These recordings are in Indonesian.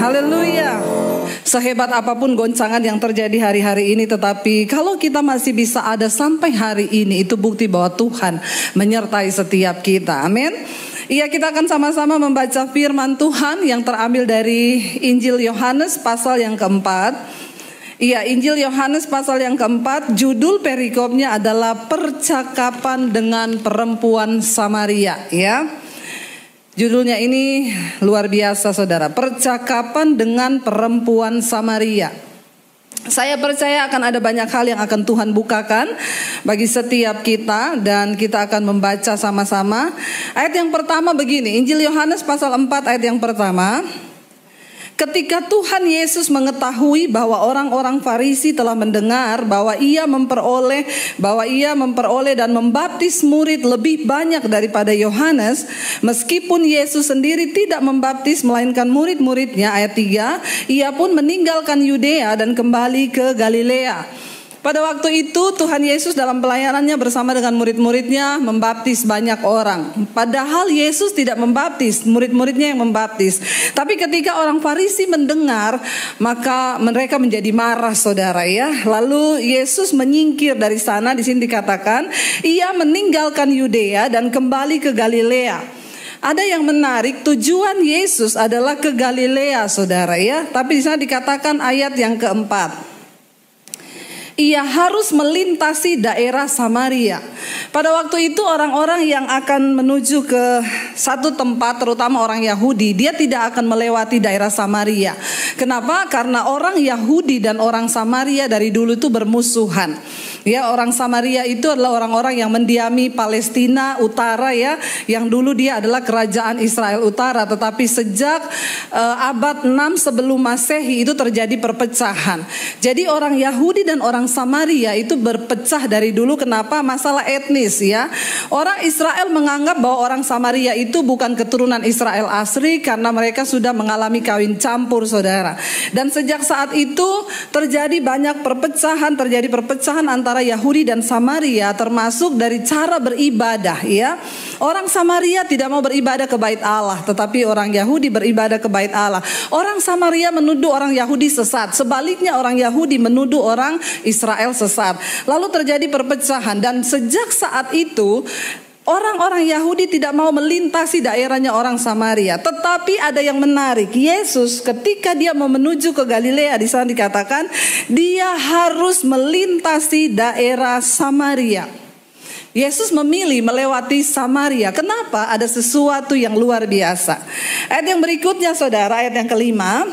Haleluya. Sehebat apapun goncangan yang terjadi hari-hari ini, tetapi kalau kita masih bisa ada sampai hari ini, itu bukti bahwa Tuhan menyertai setiap kita. Amin. Iya, kita akan sama-sama membaca firman Tuhan yang terambil dari Injil Yohanes pasal yang keempat. Iya, Injil Yohanes pasal yang keempat, judul perikopnya adalah percakapan dengan perempuan Samaria. Ya, judulnya ini luar biasa saudara, percakapan dengan perempuan Samaria. Saya percaya akan ada banyak hal yang akan Tuhan bukakan bagi setiap kita, dan kita akan membaca sama-sama. Ayat yang pertama begini, Injil Yohanes pasal 4 ayat yang pertama. Ketika Tuhan Yesus mengetahui bahwa orang-orang Farisi telah mendengar bahwa ia memperoleh dan membaptis murid lebih banyak daripada Yohanes, meskipun Yesus sendiri tidak membaptis melainkan murid-muridnya, ayat 3, ia pun meninggalkan Yudea dan kembali ke Galilea. Pada waktu itu Tuhan Yesus dalam pelayanannya bersama dengan murid-muridnya membaptis banyak orang. Padahal Yesus tidak membaptis, murid-muridnya yang membaptis. Tapi ketika orang Farisi mendengar, maka mereka menjadi marah saudara ya. Lalu Yesus menyingkir dari sana, di sini dikatakan ia meninggalkan Yudea dan kembali ke Galilea. Ada yang menarik, tujuan Yesus adalah ke Galilea saudara ya. Tapi di sana dikatakan ayat yang keempat, ia harus melintasi daerah Samaria. Pada waktu itu orang-orang yang akan menuju ke satu tempat, terutama orang Yahudi, dia tidak akan melewati daerah Samaria. Kenapa? Karena orang Yahudi dan orang Samaria dari dulu itu bermusuhan. Ya, orang Samaria itu adalah orang-orang yang mendiami Palestina Utara ya, yang dulu dia adalah kerajaan Israel Utara. Tetapi sejak abad 6 sebelum Masehi itu terjadi perpecahan. Jadi orang Yahudi dan orang Samaria itu berpecah dari dulu. Kenapa? Masalah etnis ya. Orang Israel menganggap bahwa orang Samaria itu bukan keturunan Israel asli karena mereka sudah mengalami kawin campur saudara. Dan sejak saat itu terjadi banyak perpecahan, antara Yahudi dan Samaria, termasuk dari cara beribadah ya. Orang Samaria tidak mau beribadah ke bait Allah, tetapi orang Yahudi beribadah ke bait Allah. Orang Samaria menuduh orang Yahudi sesat, sebaliknya orang Yahudi menuduh orang Israel sesat. Lalu terjadi perpecahan, dan sejak saat itu orang-orang Yahudi tidak mau melintasi daerahnya orang Samaria. Tetapi ada yang menarik, Yesus ketika dia mau menuju ke Galilea, di sana dikatakan dia harus melintasi daerah Samaria. Yesus memilih melewati Samaria. Kenapa? Ada sesuatu yang luar biasa. Ayat yang berikutnya saudara, ayat yang kelima.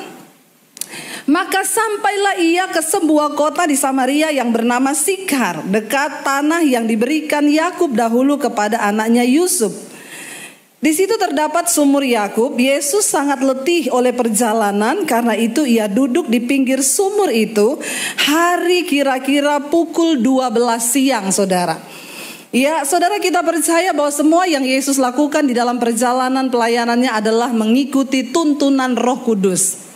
Maka sampailah ia ke sebuah kota di Samaria yang bernama Sikar, dekat tanah yang diberikan Yakub dahulu kepada anaknya Yusuf. Di situ terdapat sumur Yakub. Yesus sangat letih oleh perjalanan, karena itu ia duduk di pinggir sumur itu. Hari kira-kira pukul 12 siang saudara. Ya, saudara, kita percaya bahwa semua yang Yesus lakukan di dalam perjalanan pelayanannya adalah mengikuti tuntunan Roh Kudus.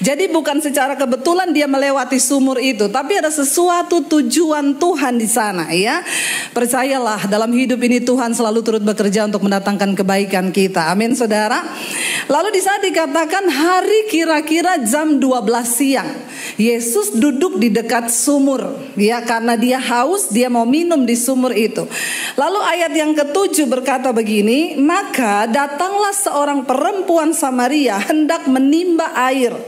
Jadi bukan secara kebetulan dia melewati sumur itu, tapi ada sesuatu tujuan Tuhan di sana ya. Percayalah, dalam hidup ini Tuhan selalu turut bekerja untuk mendatangkan kebaikan kita. Amin saudara. Lalu di sana dikatakan hari kira-kira jam 12 siang. Yesus duduk di dekat sumur ya, karena dia haus, dia mau minum di sumur itu. Lalu ayat yang ke-7 berkata begini, maka datanglah seorang perempuan Samaria hendak menimba air.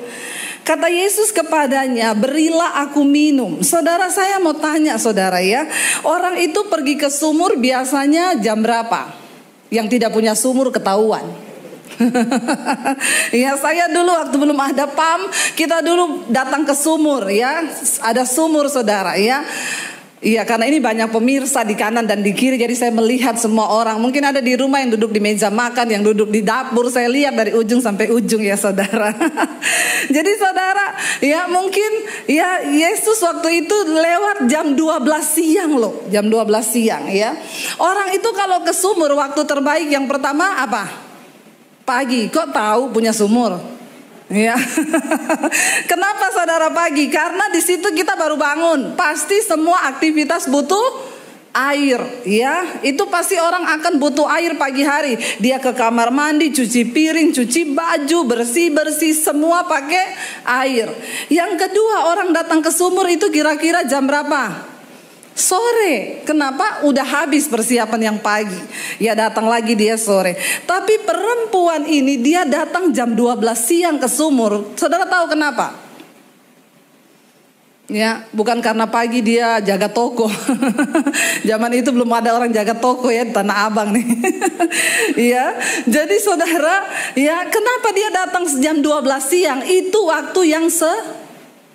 Kata Yesus kepadanya, berilah aku minum. Saudara, saya mau tanya saudara ya, orang itu pergi ke sumur biasanya jam berapa? Yang tidak punya sumur ketahuan. Ya, saya dulu waktu belum ada PAM, kita dulu datang ke sumur ya. Ada sumur saudara ya. Iya, karena ini banyak pemirsa di kanan dan di kiri, jadi saya melihat semua orang. Mungkin ada di rumah yang duduk di meja makan, yang duduk di dapur, saya lihat dari ujung sampai ujung ya saudara. Jadi saudara, ya mungkin ya Yesus waktu itu lewat jam 12 siang loh, jam 12 siang ya. Orang itu kalau ke sumur waktu terbaik yang pertama apa? Pagi. Kok tahu punya sumur? Ya. Kenapa saudara pagi? Karena di situ kita baru bangun. Pasti semua aktivitas butuh air, ya. Itu pasti orang akan butuh air pagi hari. Dia ke kamar mandi, cuci piring, cuci baju, bersih-bersih, semua pakai air. Yang kedua, orang datang ke sumur itu kira-kira jam berapa? Sore. Kenapa? Udah habis persiapan yang pagi. Ya datang lagi dia sore. Tapi perempuan ini dia datang jam 12 siang ke sumur. Saudara tahu kenapa? Ya, bukan karena pagi dia jaga toko. Zaman itu belum ada orang jaga toko ya di Tanah Abang nih. Ya, jadi saudara, ya kenapa dia datang jam 12 siang? Itu waktu yang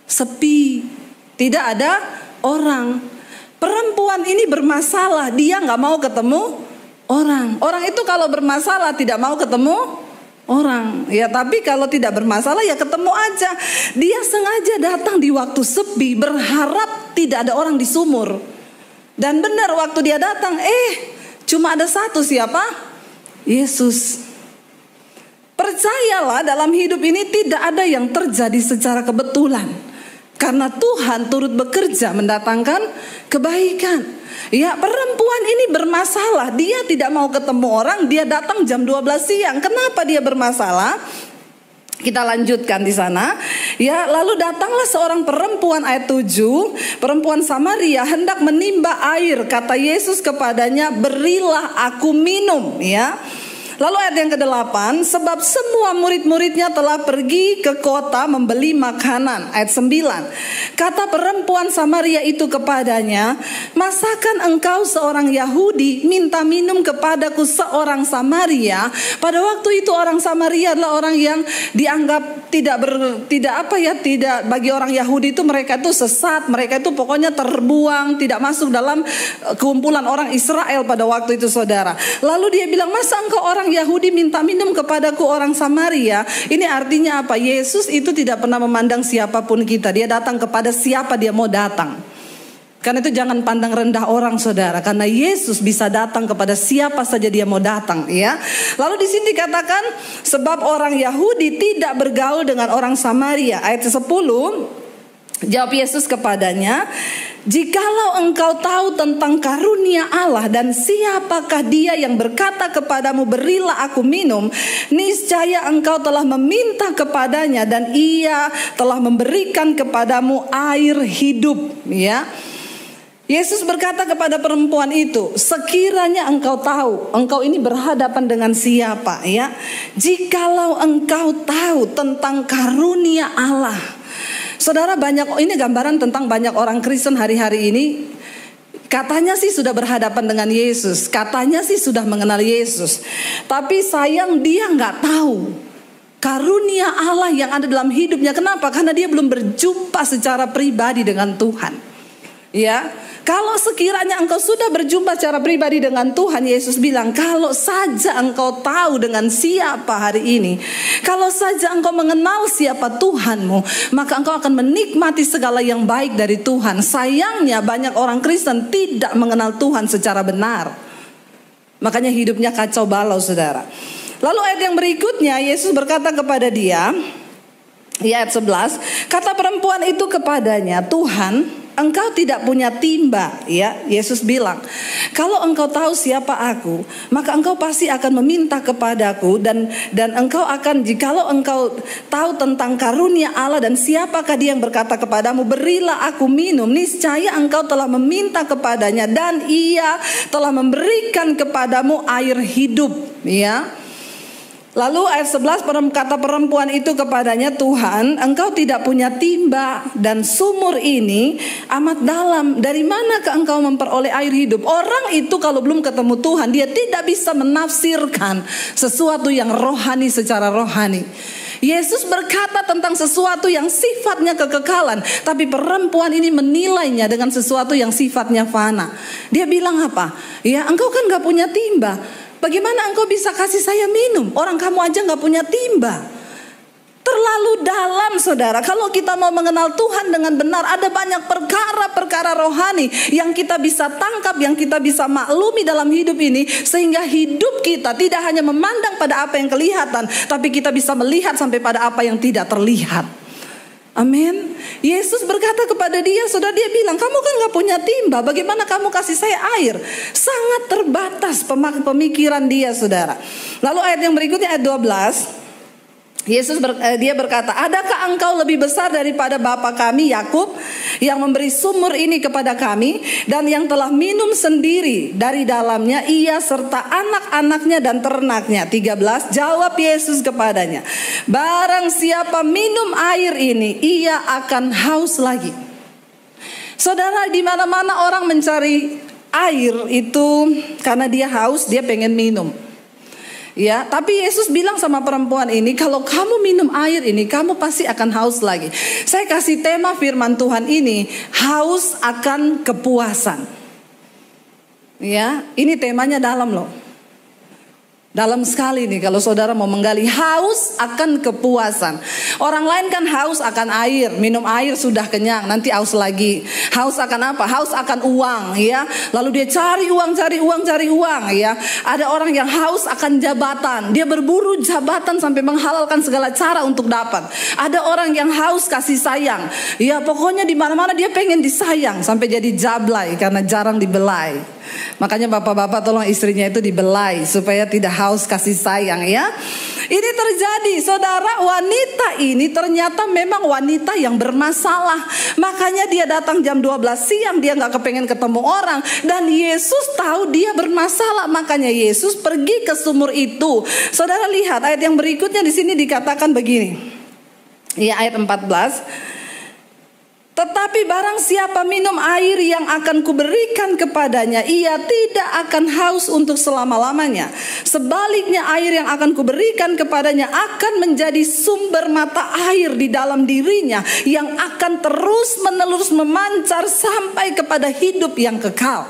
sepi. Tidak ada orang. Perempuan ini bermasalah, dia nggak mau ketemu orang. Orang itu kalau bermasalah tidak mau ketemu orang. Ya tapi kalau tidak bermasalah ya ketemu aja. Dia sengaja datang di waktu sepi, berharap tidak ada orang di sumur. Dan benar waktu dia datang, cuma ada satu, siapa? Yesus. Percayalah dalam hidup ini tidak ada yang terjadi secara kebetulan. Karena Tuhan turut bekerja mendatangkan kebaikan. Ya, perempuan ini bermasalah. Dia tidak mau ketemu orang, dia datang jam 12 siang. Kenapa dia bermasalah? Kita lanjutkan di sana. Ya, lalu datanglah seorang perempuan, ayat 7, perempuan Samaria hendak menimba air. Kata Yesus kepadanya, "Berilah aku minum." Ya. Lalu ayat yang ke-8, sebab semua murid-muridnya telah pergi ke kota membeli makanan. Ayat 9, kata perempuan Samaria itu kepadanya, "Masakan engkau seorang Yahudi minta minum kepadaku seorang Samaria?" Pada waktu itu orang Samaria adalah orang yang dianggap tidak bagi orang Yahudi itu mereka itu sesat, mereka itu pokoknya terbuang, tidak masuk dalam kumpulan orang Israel pada waktu itu, saudara. Lalu dia bilang, "Masa engkau orang Yahudi minta minum kepadaku orang Samaria?" Ini artinya apa? Yesus itu tidak pernah memandang siapapun kita. Dia datang kepada siapa dia mau datang. Karena itu jangan pandang rendah orang, saudara. Karena Yesus bisa datang kepada siapa saja dia mau datang, ya. Lalu di sini dikatakan sebab orang Yahudi tidak bergaul dengan orang Samaria. Ayat 10, jawab Yesus kepadanya, "Jikalau engkau tahu tentang karunia Allah dan siapakah dia yang berkata kepadamu, 'Berilah aku minum,' niscaya engkau telah meminta kepadanya dan ia telah memberikan kepadamu air hidup." Ya. Yesus berkata kepada perempuan itu, sekiranya engkau tahu, engkau ini berhadapan dengan siapa, ya? Jikalau engkau tahu tentang karunia Allah. Saudara, ini gambaran tentang banyak orang Kristen hari-hari ini. Katanya sih sudah berhadapan dengan Yesus, katanya sih sudah mengenal Yesus, tapi sayang dia nggak tahu karunia Allah yang ada dalam hidupnya. Kenapa? Karena dia belum berjumpa secara pribadi dengan Tuhan. Ya, kalau sekiranya engkau sudah berjumpa secara pribadi dengan Tuhan, Yesus bilang, kalau saja engkau tahu dengan siapa hari ini, kalau saja engkau mengenal siapa Tuhanmu, maka engkau akan menikmati segala yang baik dari Tuhan. Sayangnya banyak orang Kristen tidak mengenal Tuhan secara benar. Makanya hidupnya kacau balau, saudara. Lalu ayat yang berikutnya, Yesus berkata kepada dia, ayat 11, kata perempuan itu kepadanya, "Tuhan, engkau tidak punya timba." Ya, Yesus bilang, "Kalau engkau tahu siapa aku, maka engkau pasti akan meminta kepadaku dan engkau akan, jikalau engkau tahu tentang karunia Allah dan siapakah dia yang berkata kepadamu, 'Berilah aku minum,' niscaya engkau telah meminta kepadanya dan ia telah memberikan kepadamu air hidup." Ya. Lalu ayat 11, kata perempuan itu kepadanya, "Tuhan, engkau tidak punya timba dan sumur ini amat dalam. Dari manakah engkau memperoleh air hidup?" Orang itu kalau belum ketemu Tuhan, dia tidak bisa menafsirkan sesuatu yang rohani secara rohani. Yesus berkata tentang sesuatu yang sifatnya kekekalan, tapi perempuan ini menilainya dengan sesuatu yang sifatnya fana. Dia bilang apa? "Ya, engkau kan gak punya timba. Bagaimana engkau bisa kasih saya minum? Orang kamu aja gak punya timba." Terlalu dalam, saudara. Kalau kita mau mengenal Tuhan dengan benar, ada banyak perkara-perkara rohani yang kita bisa tangkap, yang kita bisa maklumi dalam hidup ini, sehingga hidup kita tidak hanya memandang pada apa yang kelihatan, tapi kita bisa melihat sampai pada apa yang tidak terlihat. Amin. Yesus berkata kepada dia, saudara, dia bilang, kamu kan gak punya timba, bagaimana kamu kasih saya air? Sangat terbatas pemikiran dia, saudara. Lalu ayat yang berikutnya, ayat 12, dia berkata, adakah engkau lebih besar daripada bapa kami Yakub yang memberi sumur ini kepada kami dan yang telah minum sendiri dari dalamnya, ia serta anak-anaknya dan ternaknya? 13, jawab Yesus kepadanya, barang siapa minum air ini, ia akan haus lagi. Saudara, di mana-mana orang mencari air itu karena dia haus, dia pengen minum. Ya, tapi Yesus bilang sama perempuan ini, kalau kamu minum air ini, kamu pasti akan haus lagi. Saya kasih tema firman Tuhan ini, haus akan kepuasan. Ya, ini temanya dalam loh. Dalam sekali nih kalau saudara mau menggali, haus akan kepuasan. Orang lain kan haus akan air, minum air sudah kenyang, nanti haus lagi. Haus akan apa? Haus akan uang, ya. Lalu dia cari uang, ya. Ada orang yang haus akan jabatan, dia berburu jabatan sampai menghalalkan segala cara untuk dapat. Ada orang yang haus kasih sayang, ya, pokoknya di mana-mana dia pengen disayang sampai jadi jablay karena jarang dibelai. Makanya bapak-bapak tolong istrinya itu dibelai supaya tidak haus kasih sayang, ya. Ini terjadi, saudara, wanita ini ternyata memang wanita yang bermasalah. Makanya dia datang jam 12 siang, dia gak kepengen ketemu orang. Dan Yesus tahu dia bermasalah, makanya Yesus pergi ke sumur itu. Saudara lihat ayat yang berikutnya, di sini dikatakan begini. Ya, ayat 14. Tetapi barang siapa minum air yang akan kuberikan kepadanya, ia tidak akan haus untuk selama-lamanya. Sebaliknya air yang akan kuberikan kepadanya akan menjadi sumber mata air di dalam dirinya, yang akan terus-menerus memancar sampai kepada hidup yang kekal.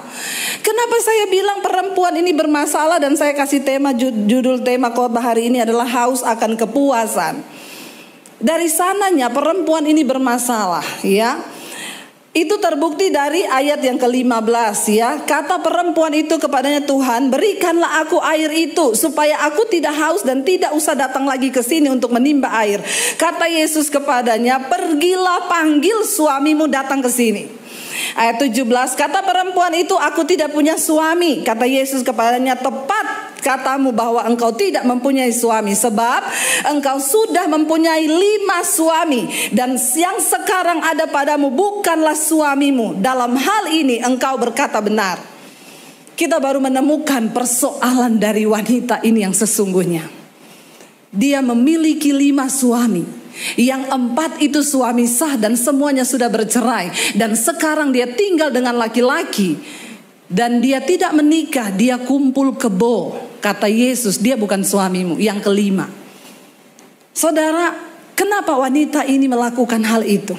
Kenapa saya bilang perempuan ini bermasalah dan saya kasih tema, judul tema khotbah hari ini adalah haus akan kepuasan. Dari sananya perempuan ini bermasalah, ya. Itu terbukti dari ayat yang ke-15, ya. Kata perempuan itu kepadanya, Tuhan, berikanlah aku air itu supaya aku tidak haus dan tidak usah datang lagi ke sini untuk menimba air. Kata Yesus kepadanya, pergilah panggil suamimu datang ke sini. Ayat 17, kata perempuan itu, aku tidak punya suami. Kata Yesus kepadanya, tepat katamu bahwa engkau tidak mempunyai suami, sebab engkau sudah mempunyai 5 suami, dan yang sekarang ada padamu bukanlah suamimu. Dalam hal ini engkau berkata benar. Kita baru menemukan persoalan dari wanita ini yang sesungguhnya. Dia memiliki 5 suami, yang 4 itu suami sah dan semuanya sudah bercerai, dan sekarang dia tinggal dengan laki-laki dan dia tidak menikah, dia kumpul kebo. Kata Yesus, dia bukan suamimu. Yang kelima, saudara, kenapa wanita ini melakukan hal itu?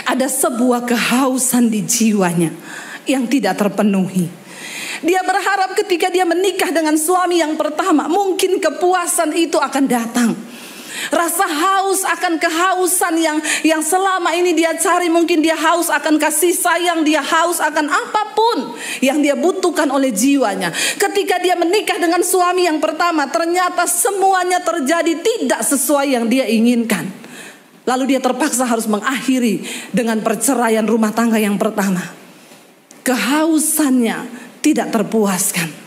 Ada sebuah kehausan di jiwanya yang tidak terpenuhi. Dia berharap ketika dia menikah dengan suami yang pertama, mungkin kepuasan itu akan datang. Rasa haus akan kehausan yang selama ini dia cari. Mungkin dia haus akan kasih sayang, dia haus akan apapun yang dia butuhkan oleh jiwanya. Ketika dia menikah dengan suami yang pertama, ternyata semuanya terjadi tidak sesuai yang dia inginkan. Lalu dia terpaksa harus mengakhiri dengan perceraian rumah tangga yang pertama. Kehausannya tidak terpuaskan.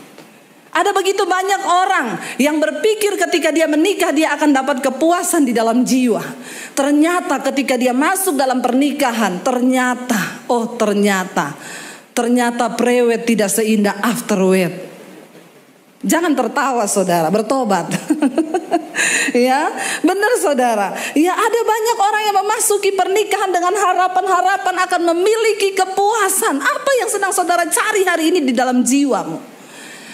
Ada begitu banyak orang yang berpikir ketika dia menikah dia akan dapat kepuasan di dalam jiwa. Ternyata ketika dia masuk dalam pernikahan, ternyata prewed tidak seindah afterwed. Jangan tertawa saudara, bertobat. Ya, benar saudara. Ya, ada banyak orang yang memasuki pernikahan dengan harapan-harapan akan memiliki kepuasan. Apa yang sedang saudara cari hari ini di dalam jiwamu?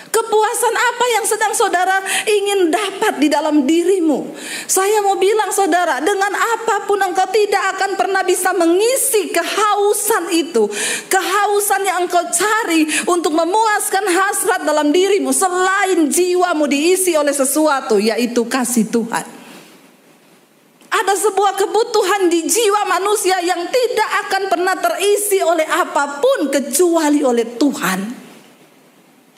Kepuasan apa yang sedang saudara ingin dapat di dalam dirimu? Saya mau bilang saudara, dengan apapun engkau tidak akan pernah bisa mengisi kehausan itu. Kehausan yang engkau cari untuk memuaskan hasrat dalam dirimu, selain jiwamu diisi oleh sesuatu, yaitu kasih Tuhan. Ada sebuah kebutuhan di jiwa manusia yang tidak akan pernah terisi oleh apapun kecuali oleh Tuhan.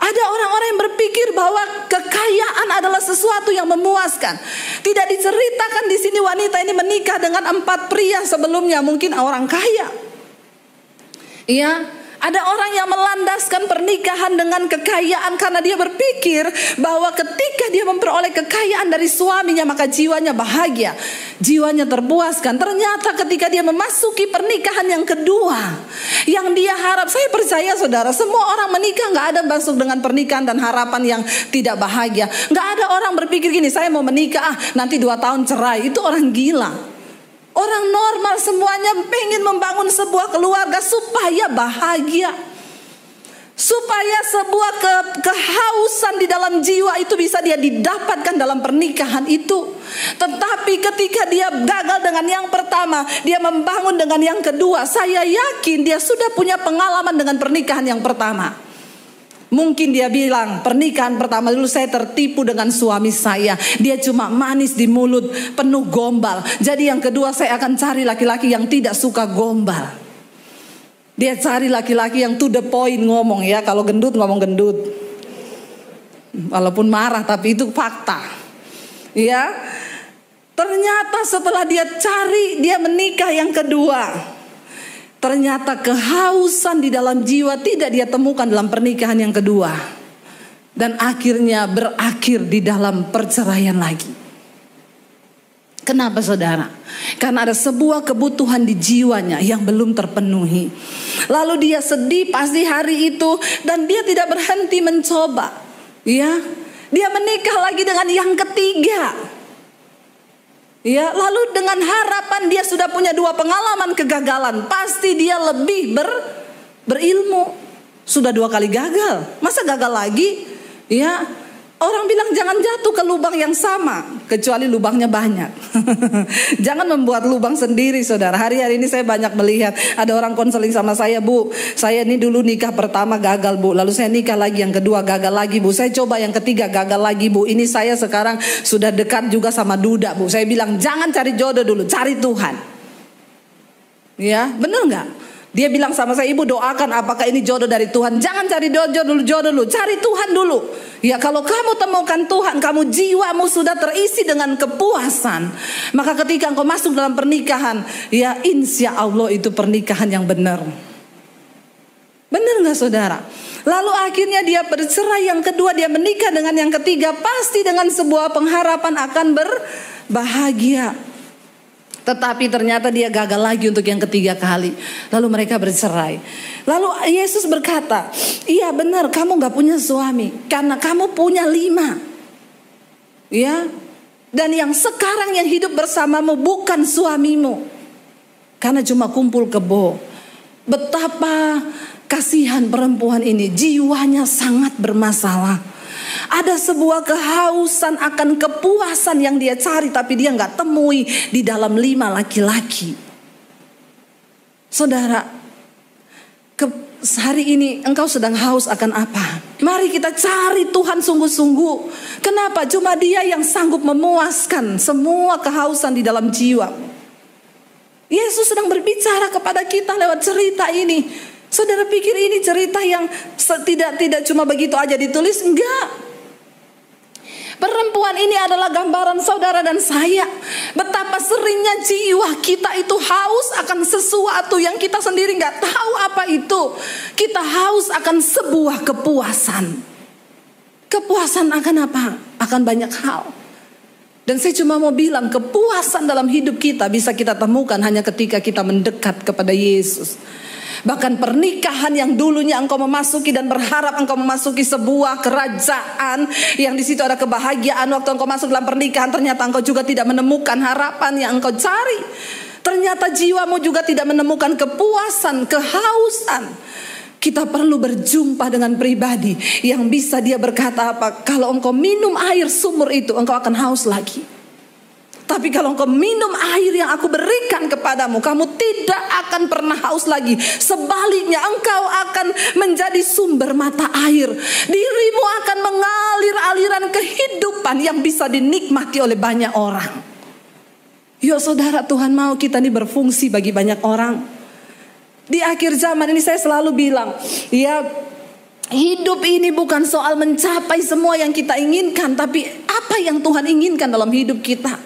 Ada orang-orang yang berpikir bahwa kekayaan adalah sesuatu yang memuaskan. Tidak diceritakan di sini wanita ini menikah dengan 4 pria sebelumnya, mungkin orang kaya. Iya. Ada orang yang melandaskan pernikahan dengan kekayaan karena dia berpikir bahwa ketika dia memperoleh kekayaan dari suaminya maka jiwanya bahagia, jiwanya terpuaskan. Ternyata ketika dia memasuki pernikahan yang kedua, yang dia harap, saya percaya saudara, semua orang menikah gak ada masuk dengan pernikahan dan harapan yang tidak bahagia. Gak ada orang berpikir gini, saya mau menikah nanti 2 tahun cerai. Itu orang gila. Orang normal semuanya pengen membangun sebuah keluarga supaya bahagia. Supaya sebuah kehausan di dalam jiwa itu bisa dia didapatkan dalam pernikahan itu. Tetapi ketika dia gagal dengan yang pertama, dia membangun dengan yang kedua. Saya yakin dia sudah punya pengalaman dengan pernikahan yang pertama. Mungkin dia bilang, pernikahan pertama dulu saya tertipu dengan suami saya. Dia cuma manis di mulut, penuh gombal. Jadi yang kedua saya akan cari laki-laki yang tidak suka gombal. Dia cari laki-laki yang to the point ngomong ya. Kalau gendut ngomong gendut. Walaupun marah tapi itu fakta. Ya. Ternyata setelah dia cari, dia menikah yang kedua. Ternyata kehausan di dalam jiwa tidak dia temukan dalam pernikahan yang kedua. Dan akhirnya berakhir di dalam perceraian lagi. Kenapa saudara? Karena ada sebuah kebutuhan di jiwanya yang belum terpenuhi. Lalu dia sedih pasti hari itu. Dan dia tidak berhenti mencoba. Ya, dia menikah lagi dengan yang ketiga. Ya, lalu dengan harapan dia sudah punya 2 pengalaman kegagalan, pasti dia lebih berilmu. Sudah 2 kali gagal, masa gagal lagi? Ya, orang bilang jangan jatuh ke lubang yang sama, kecuali lubangnya banyak. Jangan membuat lubang sendiri saudara. Hari-hari ini saya banyak melihat ada orang konseling sama saya, Bu, saya ini dulu nikah pertama gagal Bu, lalu saya nikah lagi yang kedua gagal lagi Bu, saya coba yang ketiga gagal lagi Bu, ini saya sekarang sudah dekat juga sama duda Bu. Saya bilang jangan cari jodoh dulu, cari Tuhan. Ya, benar nggak? Dia bilang sama saya, Ibu doakan apakah ini jodoh dari Tuhan. Jangan cari jodoh dulu, cari Tuhan dulu. Ya, kalau kamu temukan Tuhan, kamu jiwamu sudah terisi dengan kepuasan, maka ketika engkau masuk dalam pernikahan, ya insya Allah itu pernikahan yang benar. Benar gak saudara? Lalu akhirnya dia bercerai yang kedua, dia menikah dengan yang ketiga, pasti dengan sebuah pengharapan akan berbahagia. Tetapi ternyata dia gagal lagi untuk yang ketiga kali. Lalu mereka bercerai. Lalu Yesus berkata, iya benar kamu gak punya suami, karena kamu punya 5. Ya. Dan yang sekarang yang hidup bersamamu bukan suamimu, karena cuma kumpul kebo. Betapa kasihan perempuan ini, jiwanya sangat bermasalah. Ada sebuah kehausan akan kepuasan yang dia cari, tapi dia gak temui di dalam 5 laki-laki. Saudara, hari ini engkau sedang haus akan apa? Mari kita cari Tuhan sungguh-sungguh. Kenapa? Cuma Dia yang sanggup memuaskan semua kehausan di dalam jiwa. Yesus sedang berbicara kepada kita lewat cerita ini. Saudara pikir ini cerita yang tidak cuma begitu aja ditulis? Enggak. Perempuan ini adalah gambaran saudara dan saya. Betapa seringnya jiwa kita itu haus akan sesuatu yang kita sendiri gak tahu apa itu. Kita haus akan sebuah kepuasan. Kepuasan akan apa? Akan banyak hal. Dan saya cuma mau bilang, kepuasan dalam hidup kita bisa kita temukan hanya ketika kita mendekat kepada Yesus. Bahkan pernikahan yang dulunya engkau memasuki dan berharap engkau memasuki sebuah kerajaan yang di situ ada kebahagiaan, waktu engkau masuk dalam pernikahan ternyata engkau juga tidak menemukan harapan yang engkau cari. Ternyata jiwamu juga tidak menemukan kepuasan, kehausan. Kita perlu berjumpa dengan pribadi yang bisa dia berkata apa? Kalau engkau minum air sumur itu, engkau akan haus lagi. Tapi kalau engkau minum air yang aku berikan kepadamu, kamu tidak akan pernah haus lagi. Sebaliknya engkau akan menjadi sumber mata air. Dirimu akan mengalir aliran kehidupan yang bisa dinikmati oleh banyak orang. Yo saudara, Tuhan mau kita ini berfungsi bagi banyak orang. Di akhir zaman ini saya selalu bilang, ya Hidup ini bukan soal mencapai semua yang kita inginkan, tapi apa yang Tuhan inginkan dalam hidup kita.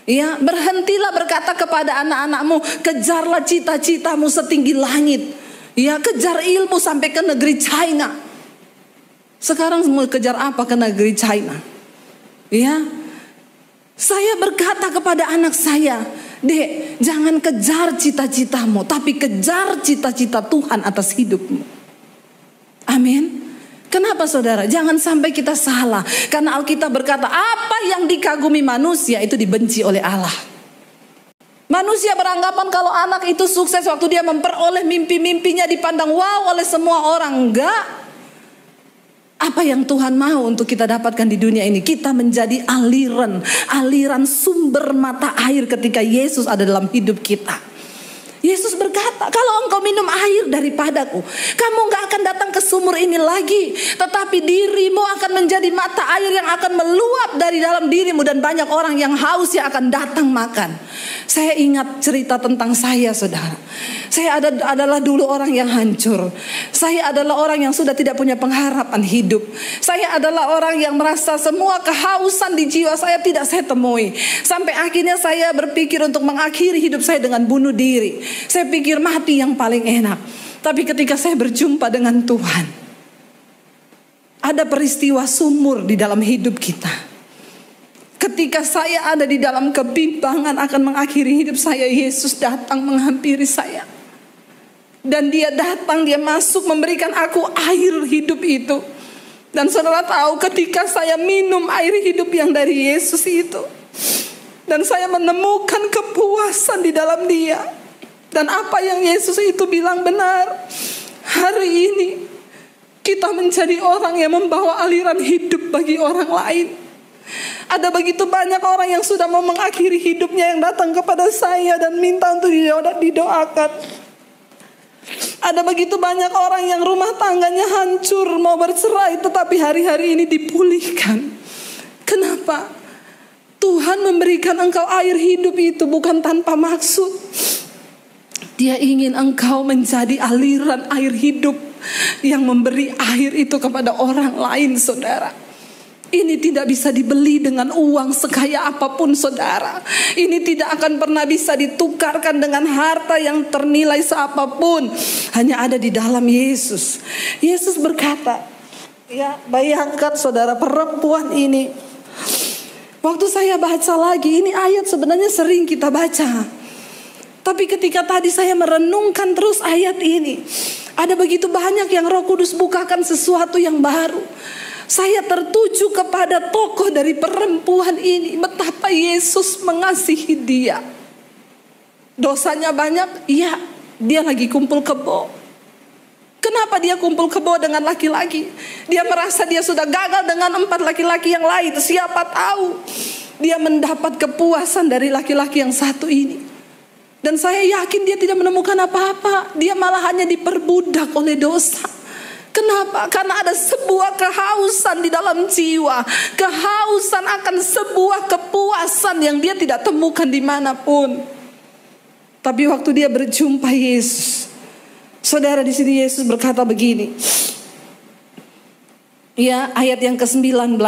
Ya, berhentilah berkata kepada anak-anakmu, kejarlah cita-citamu setinggi langit. Ya, kejar ilmu sampai ke negeri China. Sekarang mau kejar apa ke negeri China? Ya, saya berkata kepada anak saya, Dek, jangan kejar cita-citamu, tapi kejar cita-cita Tuhan atas hidupmu. Amin. Kenapa saudara? Jangan sampai kita salah. Karena Alkitab berkata, apa yang dikagumi manusia itu dibenci oleh Allah. Manusia beranggapan kalau anak itu sukses waktu dia memperoleh mimpi-mimpinya dipandang wow oleh semua orang. Enggak. Apa yang Tuhan mau untuk kita dapatkan di dunia ini? Kita menjadi aliran sumber mata air ketika Yesus ada dalam hidup kita. Yesus berkata, kalau engkau minum air daripadaku, kamu gak akan datang ke sumur ini lagi, tetapi dirimu akan menjadi mata air yang akan meluap dari dalam dirimu, dan banyak orang yang haus yang akan datang makan. Saya ingat cerita tentang saya, saudara. Saya adalah dulu orang yang hancur. Saya adalah orang yang sudah tidak punya pengharapan hidup. Saya adalah orang yang merasa semua kehausan di jiwa saya tidak saya temui. Sampai akhirnya saya berpikir untuk mengakhiri hidup saya dengan bunuh diri. Saya pikir mati yang paling enak. Tapi ketika saya berjumpa dengan Tuhan, ada peristiwa sumur di dalam hidup kita. Ketika saya ada di dalam kebimbangan akan mengakhiri hidup saya, Yesus datang menghampiri saya. Dan dia datang, dia masuk memberikan aku air hidup itu. Dan saudara tahu, ketika saya minum air hidup yang dari Yesus itu, dan saya menemukan kepuasan di dalam dia. Dan apa yang Yesus itu bilang benar. Hari ini kita menjadi orang yang membawa aliran hidup bagi orang lain. Ada begitu banyak orang yang sudah mau mengakhiri hidupnya yang datang kepada saya dan minta untuk didoakan. Ada begitu banyak orang yang rumah tangganya hancur, mau bercerai, tetapi hari-hari ini dipulihkan. Kenapa? Tuhan memberikan engkau air hidup itu bukan tanpa maksud. Dia ingin engkau menjadi aliran air hidup yang memberi air itu kepada orang lain, saudara. Ini tidak bisa dibeli dengan uang sekaya apapun, saudara. Ini tidak akan pernah bisa ditukarkan dengan harta yang ternilai seapapun. Hanya ada di dalam Yesus. Yesus berkata, ya, bayangkan saudara, perempuan ini. Waktu saya baca lagi, ini ayat sebenarnya sering kita baca. Tapi ketika tadi saya merenungkan terus ayat ini, ada begitu banyak yang Roh Kudus bukakan sesuatu yang baru. Saya tertuju kepada tokoh dari perempuan ini. Betapa Yesus mengasihi dia. Dosanya banyak, iya, dia lagi kumpul kebo. Kenapa dia kumpul kebo dengan laki-laki? Dia merasa dia sudah gagal dengan 4 laki-laki yang lain. Siapa tahu dia mendapat kepuasan dari laki-laki yang satu ini. Dan saya yakin dia tidak menemukan apa-apa. Dia malah hanya diperbudak oleh dosa. Kenapa? Karena ada sebuah kehausan di dalam jiwa. Kehausan akan sebuah kepuasan yang dia tidak temukan dimanapun. Tapi waktu dia berjumpa Yesus, saudara, di sini Yesus berkata begini. Ya, ayat yang ke-19.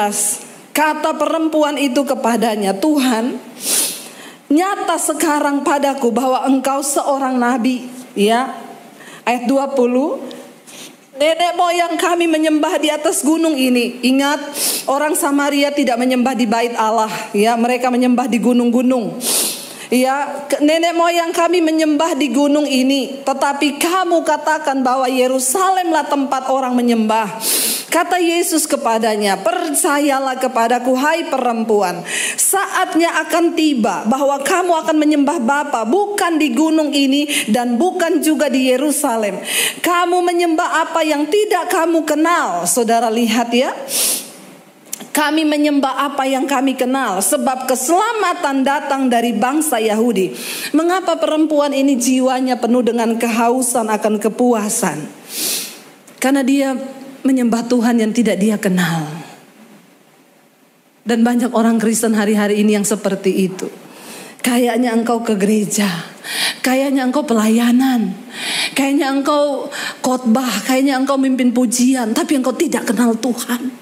Kata perempuan itu kepadanya, Tuhan, nyata sekarang padaku bahwa engkau seorang nabi. Ya, ayat 20. Nenek moyang kami menyembah di atas gunung ini. Ingat, orang Samaria tidak menyembah di bait Allah. Ya, mereka menyembah di gunung-gunung. Ya, nenek moyang kami menyembah di gunung ini. Tetapi kamu katakan bahwa Yerusalemlah tempat orang menyembah. Kata Yesus kepadanya, percayalah kepadaku hai perempuan, saatnya akan tiba bahwa kamu akan menyembah Bapa bukan di gunung ini dan bukan juga di Yerusalem. Kamu menyembah apa yang tidak kamu kenal. Saudara lihat ya, kami menyembah apa yang kami kenal, sebab keselamatan datang dari bangsa Yahudi. Mengapa perempuan ini jiwanya penuh dengan kehausan akan kepuasan? Karena dia menyembah Tuhan yang tidak dia kenal. Dan banyak orang Kristen hari-hari ini yang seperti itu. Kayaknya engkau ke gereja, Kayaknya engkau pelayanan, kayaknya engkau khotbah, kayaknya engkau mimpin pujian, tapi engkau tidak kenal Tuhan.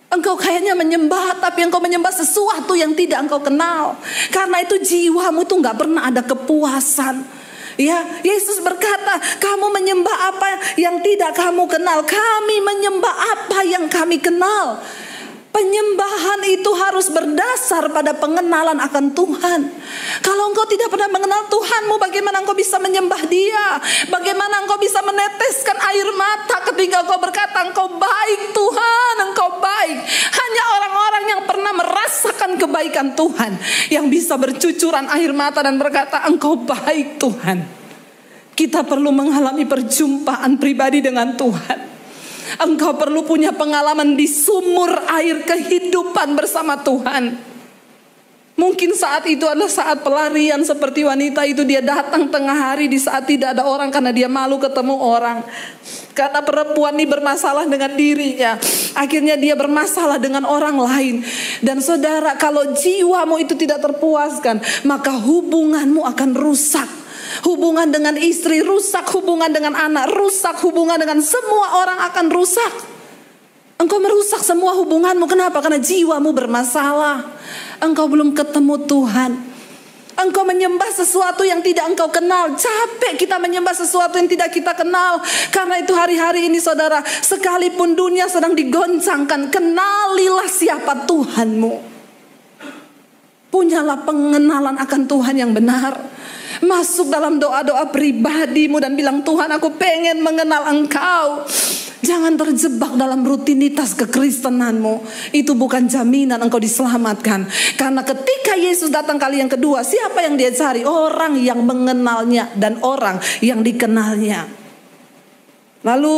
Engkau kayaknya menyembah, tapi engkau menyembah sesuatu yang tidak engkau kenal. Karena itu jiwamu tuh gak pernah ada kepuasan. Ya, Yesus berkata, kamu menyembah apa yang tidak kamu kenal, kami menyembah apa yang kami kenal. Penyembahan itu harus berdasar pada pengenalan akan Tuhan. Kalau engkau tidak pernah mengenal Tuhanmu, bagaimana engkau bisa menyembah Dia? Bagaimana engkau bisa meneteskan air mata ketika engkau berkata, engkau baik Tuhan, engkau baik. Hanya orang-orang yang pernah merasakan kebaikan Tuhan yang bisa bercucuran air mata dan berkata, engkau baik Tuhan. Kita perlu mengalami perjumpaan pribadi dengan Tuhan. Engkau perlu punya pengalaman di sumur air kehidupan bersama Tuhan. Mungkin saat itu adalah saat pelarian seperti wanita itu. Dia datang tengah hari di saat tidak ada orang karena dia malu ketemu orang. Karena perempuan ini bermasalah dengan dirinya, akhirnya dia bermasalah dengan orang lain. Dan saudara, kalau jiwamu itu tidak terpuaskan, maka hubunganmu akan rusak. Hubungan dengan istri rusak, hubungan dengan anak rusak, hubungan dengan semua orang akan rusak. Engkau merusak semua hubunganmu. Kenapa? Karena jiwamu bermasalah. Engkau belum ketemu Tuhan. Engkau menyembah sesuatu yang tidak engkau kenal. Capek kita menyembah sesuatu yang tidak kita kenal. Karena itu hari-hari ini saudara, sekalipun dunia sedang digoncangkan, kenalilah siapa Tuhanmu. Punyalah pengenalan akan Tuhan yang benar. Masuk dalam doa-doa pribadimu dan bilang, Tuhan, aku pengen mengenal Engkau. Jangan terjebak dalam rutinitas kekristenanmu. Itu bukan jaminan engkau diselamatkan. Karena ketika Yesus datang kali yang kedua, siapa yang dia cari? Orang yang mengenalnya dan orang yang dikenalnya. Lalu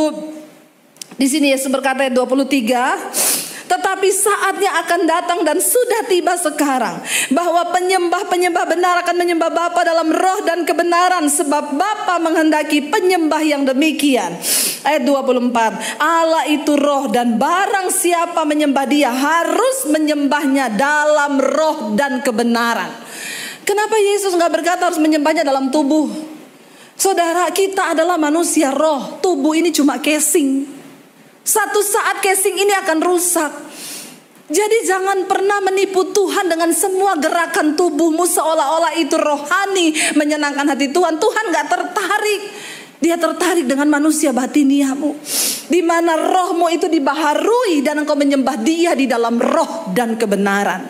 di sini Yesus berkata ayat 23, tetapi saatnya akan datang dan sudah tiba sekarang, bahwa penyembah-penyembah benar akan menyembah Bapa dalam roh dan kebenaran, sebab Bapa menghendaki penyembah yang demikian. Ayat 24, Allah itu roh, dan barang siapa menyembah Dia harus menyembahnya dalam roh dan kebenaran. Kenapa Yesus gak berkata harus menyembahnya dalam tubuh? Saudara, kita adalah manusia roh. Tubuh ini cuma casing. Satu saat casing ini akan rusak. Jadi jangan pernah menipu Tuhan dengan semua gerakan tubuhmu seolah-olah itu rohani, menyenangkan hati Tuhan. Tuhan gak tertarik. Dia tertarik dengan manusia batiniamu, di mana rohmu itu dibaharui dan engkau menyembah Dia di dalam roh dan kebenaran.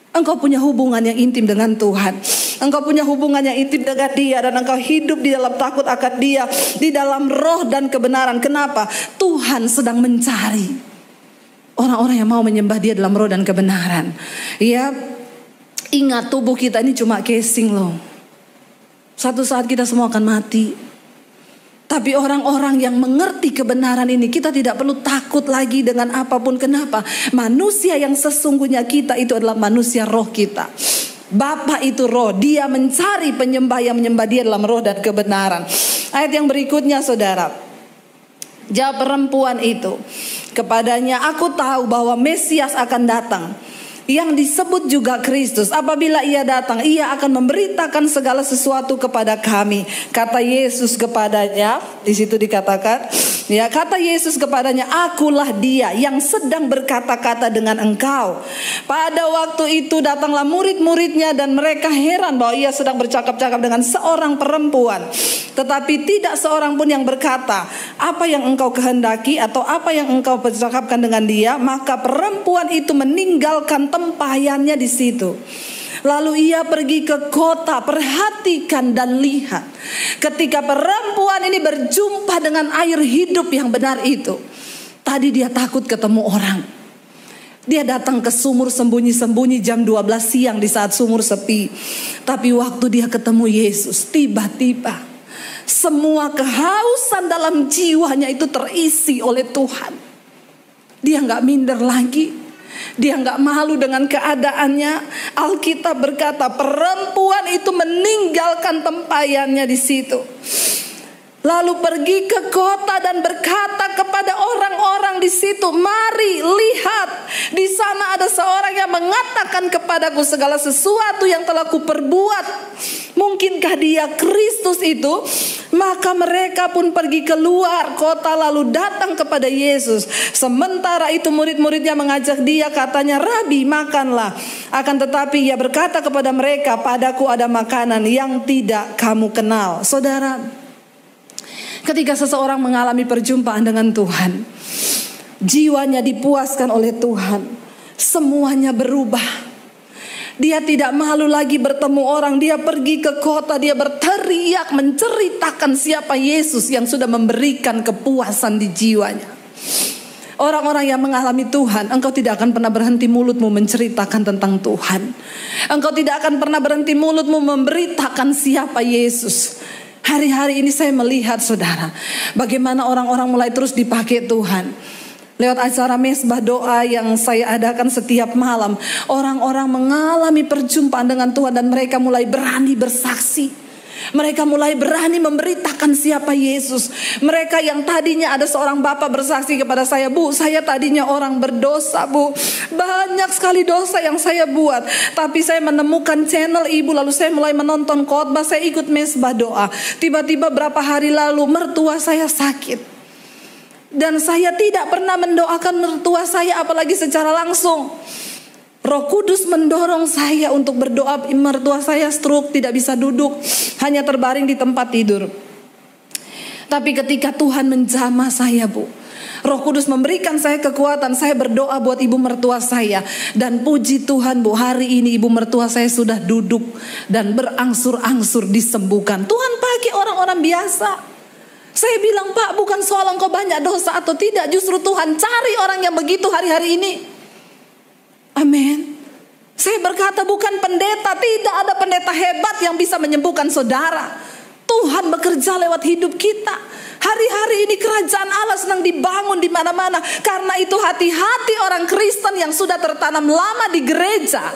Engkau punya hubungan yang intim dengan Tuhan. Engkau punya hubungan yang intim dengan Dia, dan engkau hidup di dalam takut akan Dia, di dalam roh dan kebenaran. Kenapa? Tuhan sedang mencari orang-orang yang mau menyembah Dia dalam roh dan kebenaran. Ya, ingat, tubuh kita ini cuma casing loh. Satu saat kita semua akan mati. Tapi orang-orang yang mengerti kebenaran ini, kita tidak perlu takut lagi dengan apapun. Kenapa? Manusia yang sesungguhnya kita itu adalah manusia roh kita. Bapa itu roh. Dia mencari penyembah yang menyembah Dia dalam roh dan kebenaran. Ayat yang berikutnya saudara, jawab perempuan itu kepadanya, aku tahu bahwa Mesias akan datang, yang disebut juga Kristus. Apabila Ia datang, Ia akan memberitakan segala sesuatu kepada kami. Kata Yesus kepadanya, di situ dikatakan, ya, kata Yesus kepadanya, akulah Dia yang sedang berkata-kata dengan engkau. Pada waktu itu datanglah murid-muridnya dan mereka heran bahwa Ia sedang bercakap-cakap dengan seorang perempuan. Tetapi tidak seorang pun yang berkata, apa yang engkau kehendaki atau apa yang engkau percakapkan dengan dia. Maka perempuan itu meninggalkan tempayannya di situ. Lalu ia pergi ke kota. Perhatikan dan lihat, ketika perempuan ini berjumpa dengan air hidup yang benar itu, tadi dia takut ketemu orang. Dia datang ke sumur sembunyi-sembunyi jam 12 siang di saat sumur sepi. Tapi waktu dia ketemu Yesus, tiba-tiba semua kehausan dalam jiwanya itu terisi oleh Tuhan. Dia gak minder lagi. Dia gak malu dengan keadaannya. Alkitab berkata perempuan itu meninggalkan tempayannya di situ, lalu pergi ke kota dan berkata kepada orang-orang di situ, mari lihat, di sana ada seorang yang mengatakan kepadaku segala sesuatu yang telah kuperbuat. Mungkinkah ketika dia Kristus itu, maka mereka pun pergi keluar kota lalu datang kepada Yesus. Sementara itu murid-muridnya mengajak dia, katanya, "Rabi, makanlah." Akan tetapi ia berkata kepada mereka, "Padaku ada makanan yang tidak kamu kenal." Saudara, ketika seseorang mengalami perjumpaan dengan Tuhan, jiwanya dipuaskan oleh Tuhan, semuanya berubah. Dia tidak malu lagi bertemu orang. Dia pergi ke kota, dia berteriak menceritakan siapa Yesus yang sudah memberikan kepuasan di jiwanya. Orang-orang yang mengalami Tuhan, engkau tidak akan pernah berhenti mulutmu menceritakan tentang Tuhan. Engkau tidak akan pernah berhenti mulutmu memberitakan siapa Yesus. Hari-hari ini saya melihat, saudara, bagaimana orang-orang mulai terus dipakai Tuhan. Lewat acara mesbah doa yang saya adakan setiap malam, orang-orang mengalami perjumpaan dengan Tuhan dan mereka mulai berani bersaksi. Mereka mulai berani memberitakan siapa Yesus. Mereka yang tadinya, ada seorang bapak bersaksi kepada saya, "Bu, saya tadinya orang berdosa, Bu. Banyak sekali dosa yang saya buat. Tapi saya menemukan channel ibu, lalu saya mulai menonton khotbah, saya ikut mesbah doa. Tiba-tiba berapa hari lalu mertua saya sakit. Dan saya tidak pernah mendoakan mertua saya apalagi secara langsung. Roh Kudus mendorong saya untuk berdoa. Mertua saya stroke, tidak bisa duduk, hanya terbaring di tempat tidur. Tapi ketika Tuhan menjamah saya, Bu, Roh Kudus memberikan saya kekuatan. Saya berdoa buat ibu mertua saya. Dan puji Tuhan, Bu, hari ini ibu mertua saya sudah duduk dan berangsur-angsur disembuhkan. Tuhan pakai orang-orang biasa. Saya bilang, "Pak, bukan soal engkau banyak dosa atau tidak. Justru Tuhan cari orang yang begitu hari-hari ini." Amin. Saya berkata, bukan pendeta. Tidak ada pendeta hebat yang bisa menyembuhkan saudara. Tuhan bekerja lewat hidup kita. Hari-hari ini kerajaan Allah sedang dibangun di mana-mana. Karena itu hati-hati orang Kristen yang sudah tertanam lama di gereja.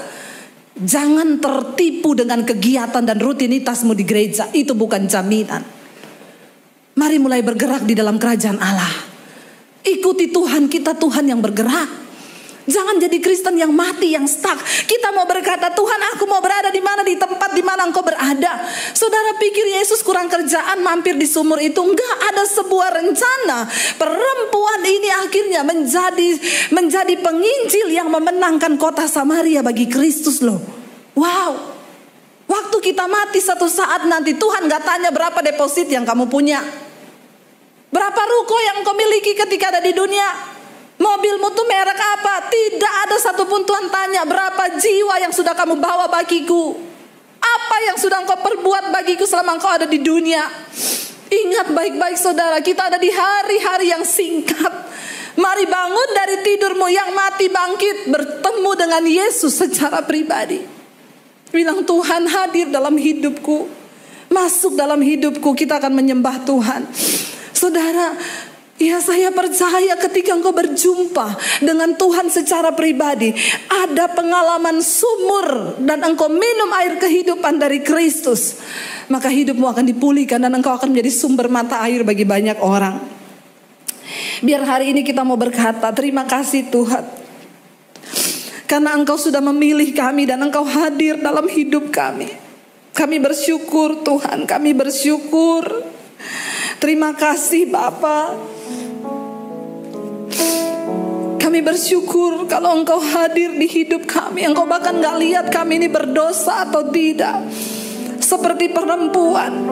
Jangan tertipu dengan kegiatan dan rutinitasmu di gereja. Itu bukan jaminan. Mari mulai bergerak di dalam kerajaan Allah. Ikuti Tuhan kita, Tuhan yang bergerak. Jangan jadi Kristen yang mati, yang stuck. Kita mau berkata, "Tuhan, aku mau berada di mana, di tempat di mana engkau berada." Saudara pikir Yesus kurang kerjaan mampir di sumur itu? Enggak, ada sebuah rencana. Perempuan ini akhirnya menjadi penginjil yang memenangkan kota Samaria bagi Kristus loh. Wow. Waktu kita mati satu saat nanti, Tuhan gak tanya berapa deposit yang kamu punya, berapa ruko yang kau miliki ketika ada di dunia, mobilmu tuh merek apa. Tidak ada satupun Tuhan tanya. Berapa jiwa yang sudah kamu bawa bagiku, apa yang sudah engkau perbuat bagiku selama engkau ada di dunia. Ingat baik-baik saudara, kita ada di hari-hari yang singkat. Mari bangun dari tidurmu, yang mati bangkit, bertemu dengan Yesus secara pribadi. Bilang, "Tuhan, hadir dalam hidupku, masuk dalam hidupku." Kita akan menyembah Tuhan. Saudara, ya, saya percaya ketika engkau berjumpa dengan Tuhan secara pribadi, ada pengalaman sumur dan engkau minum air kehidupan dari Kristus, maka hidupmu akan dipulihkan dan engkau akan menjadi sumber mata air bagi banyak orang. Biar hari ini kita mau berkata, "Terima kasih Tuhan, karena engkau sudah memilih kami dan engkau hadir dalam hidup kami. Kami bersyukur Tuhan, kami bersyukur. Terima kasih Bapa. Kami bersyukur kalau engkau hadir di hidup kami. Engkau bahkan gak lihat kami ini berdosa atau tidak. Seperti perempuan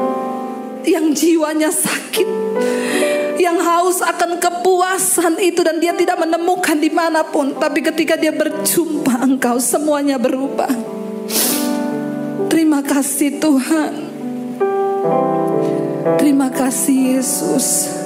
yang jiwanya sakit, yang haus akan kepuasan itu, dan dia tidak menemukan dimanapun. Tapi ketika dia berjumpa engkau, semuanya berubah. Terima kasih Tuhan. Terima kasih Yesus.